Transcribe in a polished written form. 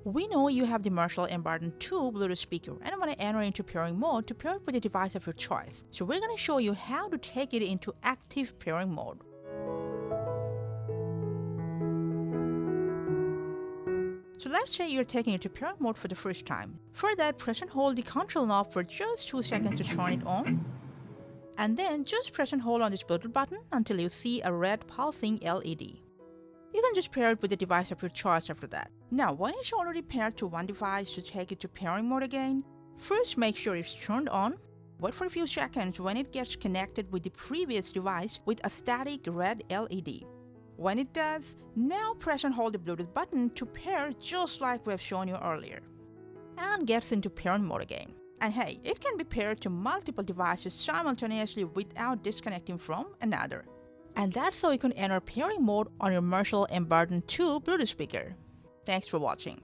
We know you have the Marshall Emberton 2 Bluetooth speaker and want to enter into pairing mode to pair it with a device of your choice. So we're going to show you how to take it into active pairing mode. So let's say you're taking it to pairing mode for the first time. For that, press and hold the control knob for just 2 seconds to turn it on. And then just press and hold on this Bluetooth button until you see a red pulsing LED. You can just pair it with the device of your choice after that. Now, when it's already paired to one device, to take it to pairing mode again, first make sure it's turned on. Wait for a few seconds when it gets connected with the previous device with a static red LED. When it does, now press and hold the Bluetooth button to pair just like we've shown you earlier. And gets into pairing mode again. And hey, it can be paired to multiple devices simultaneously without disconnecting from another. And that's how you can enter pairing mode on your Marshall Emberton 2 Bluetooth speaker. Thanks for watching.